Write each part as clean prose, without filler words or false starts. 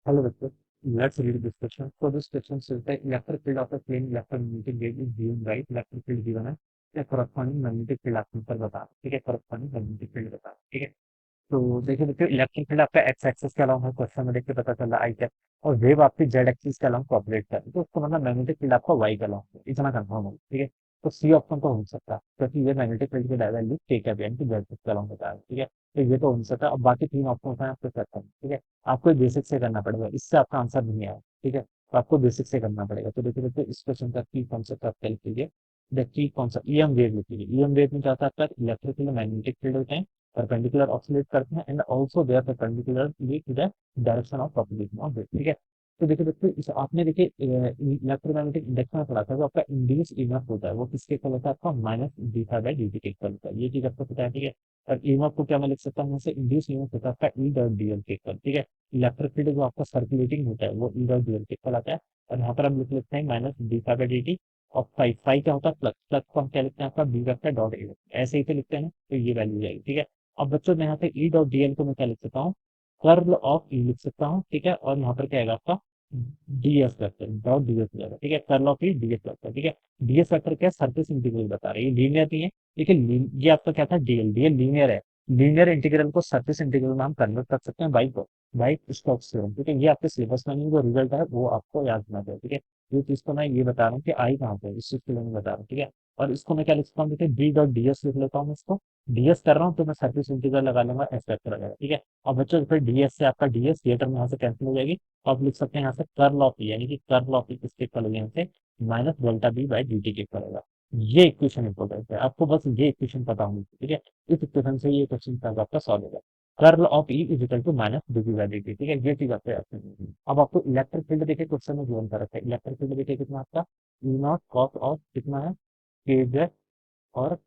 Hello, Victor. Let's read this question. So this question says the electric field of a plane electromagnetic wave is given, right? Electric field given है या corresponding magnetic field आपको ऊपर बता, ठीक है? corresponding magnetic field बता, ठीक है? तो देखिए देखिए इलेक्ट्रिक फील्ड आपका एक्स एक्सिस के अलावा है, क्वेश्चन में देखिए पता चला आई कैप, और वेव आपकी जेड एक्सिस के अलावा ऑपरेट कर रही है, तो उसको मतलब मैग्नेटिक फील्ड आपका वाई के अलावा है, इतना कंफर्म हो, ठीक है? तो सी ऑप्शन तो हो सकता है क्योंकि ये मैग्नेटिक फील्ड की वैल्यू के कैप यानी कि जेड एक्सिस के अलावा बता रहा है, ठीक है? तो ये तो हो नहीं सकता। अब बाकी तीन ऑप्शन है आपको चेक करना, ठीक है? आपको बेसिक से करना पड़ेगा, इससे आपका आंसर नहीं आया, ठीक है? तो आपको बेसिक से करना पड़ेगा। तो देखिए देखिए इस क्वेश्चन का की कॉन्सेप्ट आप लिख लीजिए। The key concept EM wave लिख लीजिए। ईएम वेव में क्या होता है आपका इलेक्ट्रिक फील्ड मैग्नेटिक फील्ड होते हैं, परपेंडिकुलर ऑसिलेट करते हैं, and also they are perpendicularly to the direction of propagation of wave, ठीक है? तो देखिए दोस्तों इस आपने देखिए इलेक्ट्रोमैग्नेटिक इंडेक्स में पढ़ा था, जो आपका इंड्यूस ईएमएफ होता है वो किसके इक्वल होता है, आपका minus D phi by D T के इक्वल होता है। ये चीज आपको पता है, ठीक है? और ईएमएफ को क्या मैं लिख सकता हूँ, जैसे इंड्यूस ईएमएफ होता है आपका ई डॉट डीएल के इक्वल, ठीक है? इलेक्ट्रिक फील्ड जो आपका सर्कुलेटिंग होता है वो ई डॉट डीएल के इक्वल आता है। और यहाँ पर हम लिख लेते हैं minus D phi by D T. और फाई फाई क्या होता है, फ्लक्स। फ्लक्स को हम क्या लिखते हैं, आपका बी वेक्टर डॉट ए, ऐसे ही तो लिखते हैं ना, तो ये वैल्यू जाएगी, ठीक है? अब बच्चों मैं यहाँ पे ई डॉट डीएल को मैं क्या लिख सकता हूँ, कर्ल ऑफ ई लिख सकता हूँ, ठीक है? और यहाँ पर क्या आएगा आपका डीएस वेक्टर डॉट डीएस हो जाएगा, ठीक है? Curl of E DS vector, ठीक है? डीएस वेक्टर क्या सरफेस इंटीग्रल बता रही है, लीनियर नहीं है, लेकिन ये आपका क्या था, डीएल। डीएल लीनियर है। लीनियर इंटीग्रल को सरफेस इंटीग्रल में हम कन्वर्ट कर सकते हैं बाई को, बाई स्टोक्स थ्योरम, ठीक है? ये आपके सिलेबस में नहीं, जो रिजल्ट है वो आपको याद रखना चाहिए, ठीक है? ये चीज को मैं ये बता रहा हूँ कि आई कहाँ पे है, इस चीज के लिए मैं बता रहा हूँ, ठीक है? और इसको मैं क्या लिख सकता हूँ, देखिए बी डॉट डीएस लिख लेता हूँ इसको। डीएस कर रहा हूँ तो मैं सरफेस इंटीग्रल लगा लूंगा, एस वेक्टर आ जाएगा, ठीक है? और बच्चों फिर डीएस से आपका डीएस ये टर्म यहाँ से कैंसिल हो जाएगी। तो आप लिख सकते हैं यहाँ से कर्ल ऑफ ई, यानी कि कर्ल ऑफ ई किसके इक्वल होगा, यहाँ से minus delta B by D T के इक्वल होगा। ये इक्वेशन इंपॉर्टेंट है, आपको बस ये इक्वेशन पता होनी चाहिए, ठीक है? इस इक्वेशन से ये क्वेश्चन आपका सॉल्व होगा। Curl of E is equal to minus D B by D T, ठीक है? ये चीज आपको याद करनी है। अब आपको इलेक्ट्रिक फील्ड देखिए क्वेश्चन में जोन कर रखा है। इलेक्ट्रिक फील्ड देखिए कितना आपका ई नॉट कॉस ऑफ कितना है, के जेड, और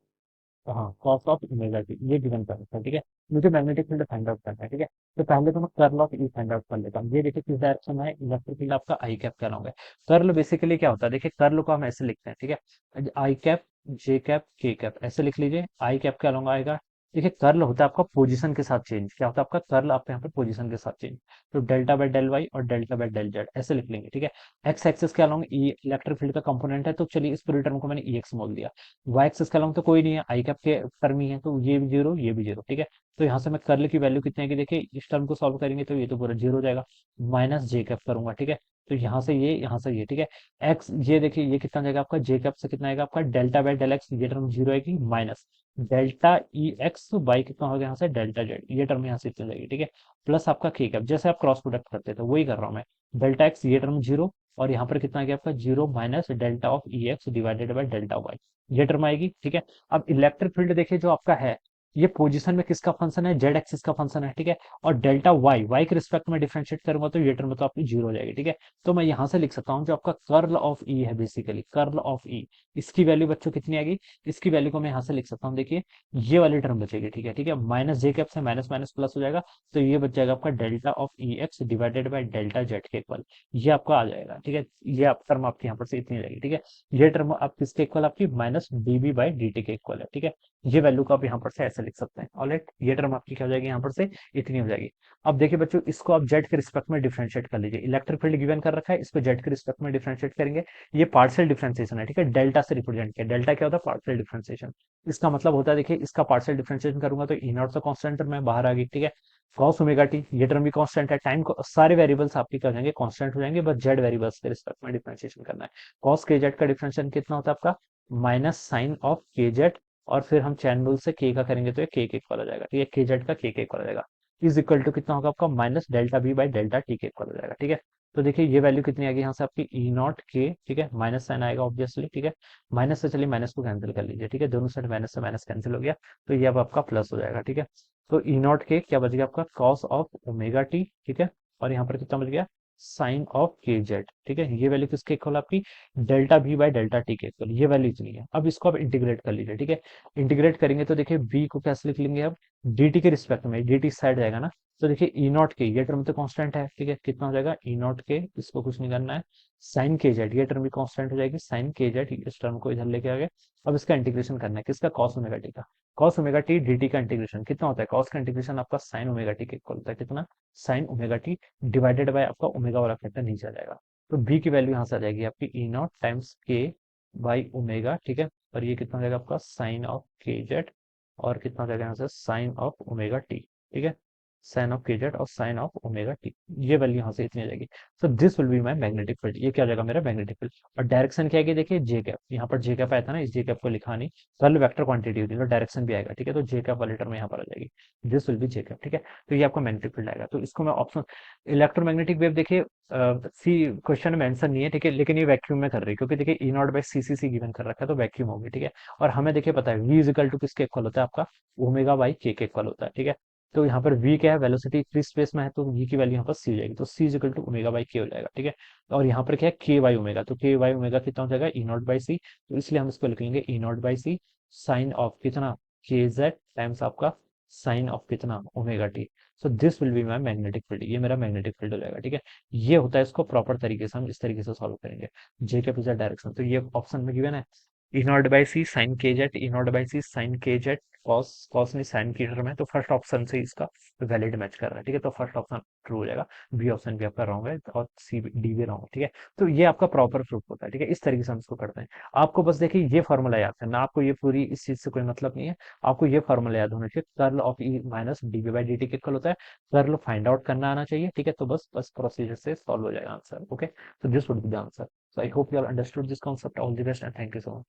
हाँ कॉस ऑफ ओमेगा टी, ये गिवन कर रखा है, ठीक है? मुझे मैग्नेटिक फील्ड फाइंड आउट करना है, ठीक है? तो पहले तो मैं curl of E find out कर लेता हूँ। ये देखिए किस डायरेक्शन में है, इलेक्ट्रिक फील्ड आपका आई कैप कहलाऊंगा। कर्ल बेसिकली क्या होता है, देखिए कर्ल को हम ऐसे लिखते हैं, ठीक है? आई कैप, जे कैप, के कैप, ऐसे लिख लीजिए। आई कैप क्या लूंगा आएगा, देखिए कर्ल होता है आपका पोजीशन के साथ चेंज। क्या होता है आपका कर्ल, आपके यहाँ पे पोजीशन के साथ चेंज। तो डेल्टा बाय डेल वाई और डेल्टा बाय डेल जेड ऐसे लिख लेंगे, ठीक है? एक्स एक्सिस क्या लूंगा, ई इलेक्ट्रिक फील्ड का कंपोनेंट है, तो चलिए इस पूरी टर्म को मैंने ई एक्स बोल दिया। वाई एक्सिस का लॉन्ग तो कोई नहीं है, आई कैप के टर्म ही है, तो ये भी जीरो ये भी जीरो, ठीक है? तो यहाँ से मैं कर्ल की वैल्यू कितने की, देखिए इस टर्म को सॉल्व करेंगे तो ये तो पूरा जीरो हो जाएगा। माइनस जे कैप करूंगा, ठीक है? तो यहाँ से ये, यहाँ से ये, ठीक है? एक्स ये देखिए ये कितना जाएगा आपका, जे कैप से कितना आएगा आपका डेल्टा बाय डेल एक्स, ये टर्म जीरो आएगी, minus delta E x by कितना होगा यहाँ से डेल्टा जेड, ये टर्म यहाँ से इतनी जाएगी, ठीक है? प्लस आपका के कैप, जैसे आप क्रॉस प्रोडक्ट करते थे वही कर रहा हूँ मैं। डेल्टा एक्स ये टर्म जीरो, और यहाँ पर कितना आ गया आपका zero minus delta of E X divided by delta Y, ये टर्म आएगी, ठीक है? अब इलेक्ट्रिक फील्ड देखिए जो आपका है, ये पोजीशन में किसका फंक्शन है, जेड एक्सिस का फंक्शन है, ठीक है? और डेल्टा वाई, वाई के रिस्पेक्ट में डिफरेंशिएट करूंगा तो ये टर्म तो आपकी जीरो हो जाएगी, ठीक है? तो मैं यहां से लिख सकता हूँ जो आपका कर्ल ऑफ ई है, बेसिकली कर्ल ऑफ ई, इसकी वैल्यू बच्चों कितनी आएगी, इसकी वैल्यू को मैं यहाँ से लिख सकता हूँ, देखिए ये वाली टर्म बचेगी, ठीक है? ठीक है, माइनस जे कैप से माइनस माइनस प्लस हो जाएगा, तो ये बच जाएगा आपका delta of E X divided by delta Z के इक्वल, ये आपका आ जाएगा, ठीक है? ये आप टर्म आपकी यहाँ पर से इतनी रहेगी, ठीक है? ये टर्म आप किसके इक्वल, आपकी minus dB by D T के इक्वल है, ठीक है? ये वैल्यू को आप यहाँ पर से ऐसे लिख सकते हैं। ऑलराइट, ये टर्म आपकी क्या हो जाएगी यहाँ पर से, इतनी हो जाएगी। अब देखिए बच्चों इसको आप जेड के रिस्पेक्ट में डिफरेंशिएट कर लीजिए। इलेक्ट्रिक फील्ड गिवन कर रखा है, इसको जेड के रिस्पेक्ट में डिफरेंशिएट करेंगे। ये पार्शियल डिफरेंशिएशन है, ठीक है? डेल्टा से रिप्रेजेंट किया। डेल्टा क्या होता है, पार्शियल डिफरेंशिएशन। इसका मतलब होता है, देखिए इसका पार्शियल डिफरेंशिएशन करूंगा तो ई नॉट तो कांस्टेंट में बाहर आ गई, ठीक है? कॉस ओमेगा टी, ये टर्म भी कांस्टेंट है। टाइम को सारे वेरिएबल्स आपके क्या हो जाएंगे, कांस्टेंट हो जाएंगे, बस जेड वेरिएबल्स के रिस्पेक्ट में डिफरेंशिएशन करना है। कॉस के जेड का डिफरेंशिएशन कितना होता है आपका, माइनस साइन ऑफ के जेड, और फिर हम चैन रूल से के का करेंगे तो ये के इक्वल हो जाएगा, ठीक है? के जेड का के इक्वल हो जाएगा, इज इक्वल टू कितना होगा आपका, minus delta B by delta T के इक्वल हो जाएगा, ठीक है? तो देखिए ये वैल्यू कितनी आएगी यहाँ से आपकी ई नॉट के, ठीक है? माइनस साइन आएगा ऑब्वियसली, ठीक है? माइनस से चलिए माइनस को कैंसिल कर लीजिए, ठीक है? दोनों साइड माइनस से माइनस कैंसिल हो गया, तो ये अब आपका प्लस हो जाएगा, ठीक है? तो ई नॉट के क्या बच गया आपका, कॉस ऑफ ओमेगा टी, ठीक है? और यहाँ पर कितना बच गया, साइन ऑफ के जेड, ठीक है? ये वैल्यू किसके इक्वल आपकी, delta B by delta T के इक्वल, ये वैल्यू इतनी है। अब इसको आप इंटीग्रेट कर लीजिए, ठीक है? इंटीग्रेट करेंगे तो देखिए बी को कैसे लिख लेंगे अब, डी टी के रिस्पेक्ट में, डी टी साइड जाएगा ना, तो देखिए ई नॉट के ये टर्म तो कांस्टेंट है, ठीक है, कितना हो जाएगा ई नॉट के, इसको कुछ नहीं करना है, साइन के जेड ये टर्म भी कांस्टेंट हो जाएगी, साइन के जेड इस टर्म को इधर लेके आ गए। अब इसका इंटीग्रेशन करना है किसका, कॉस ओमेगा टी का। कॉस ओमेगा टी डी का इंटीग्रेशन कितना होता है, कॉस का इंटीग्रेशन आपका साइन ओमेगा टी के इक्वल होता है, कितना, sine omega T divided by आपका ओमेगा वाला फैक्टर नीचे आ जाएगा। तो बी की वैल्यू यहाँ से आ जाएगी आपकी ई नॉट टाइम्स के बाई ओमेगा, ठीक है, और ये कितना हो जाएगा आपका साइन ऑफ के जेड, और कितना हो जाएगा यहाँ से साइन ऑफ ओमेगा टी, ठीक है, साइन ऑफ के जेड और साइन ऑफ ओमेगा टी, ये वैल्यू यहाँ से इतनी आ जाएगी। सो this will be my magnetic field, ये क्या हो जाएगा मेरा मैग्नेटिक फील्ड। और डायरेक्शन क्या है देखिए जे कैप, यहाँ पर जे कैप आया था ना, इस जे कैप को लिखा नहीं, कल वेक्टर क्वांटिटी होती है तो डायरेक्शन भी आएगा, ठीक है, तो जे कैप वाली टर्म यहाँ पर आ जाएगी, this will be J cap, ठीक है। तो ये आपका मैग्नेटिक फील्ड आएगा, तो इसको मैं ऑप्शन इलेक्ट्रोमैग्नेटिक वेव देखिए सी क्वेश्चन में आंसर नहीं है, ठीक है, लेकिन ये वैक्यूम में कर रही है क्योंकि देखिए E naught by C C C given कर रखा है, तो वैक्यूम होगी, ठीक है। और हमें देखिए पता है वी इजिकल टू किसके इक्वल होता है, आपका ओमेगा बाई के इक्वल होता है, ठीक है। तो यहाँ पर v क्या है, वेलोसिटी फ्री स्पेस में है, तो v की वैल्यू यहाँ पर c हो जाएगी, तो c is equal to omega by K हो जाएगा, ठीक है। और यहाँ पर क्या है के वाई ओमेगा, तो के वाई ओमेगा कितना हो जाएगा ई नॉट बाई सी, तो इसलिए हम इसको लिख लेंगे E naught by C sine of कितना के जेड टाइम्स आपका साइन ऑफ कितना omega T. So this will be my magnetic field, ये मेरा मैग्नेटिक फील्ड हो जाएगा, ठीक है। ये होता है, इसको प्रॉपर तरीके से हम इस तरीके से सॉल्व करेंगे, जे के पोजिट डायरेक्शन, तो ये ऑप्शन में गिवन है E naught by C sine K Z, E naught by C sine K Z cos, cos में साइन की टर्म है, तो फर्स्ट ऑप्शन से इसका वैलिड मैच कर रहा है, ठीक है, तो फर्स्ट ऑप्शन ट्रू हो जाएगा, बी ऑप्शन भी आपका रॉन्ग है और सी डी भी रॉन्ग है, ठीक है। तो ये आपका प्रॉपर प्रूफ होता है, ठीक है, इस तरीके से हम इसको करते हैं। आपको बस देखिए ये फॉर्मूला याद है ना, आपको ये पूरी इस चीज से कोई मतलब नहीं है, आपको ये फॉर्मूला याद होना चाहिए, curl of E minus D B by D T equal होता है, कर्ल फाइंड आउट करना आना चाहिए, ठीक है, तो बस बस प्रोसीजर से सॉल्व हो जाएगा answer, okay. So this would be the answer. So I hope you all understood this concept. All the best and thank you so much.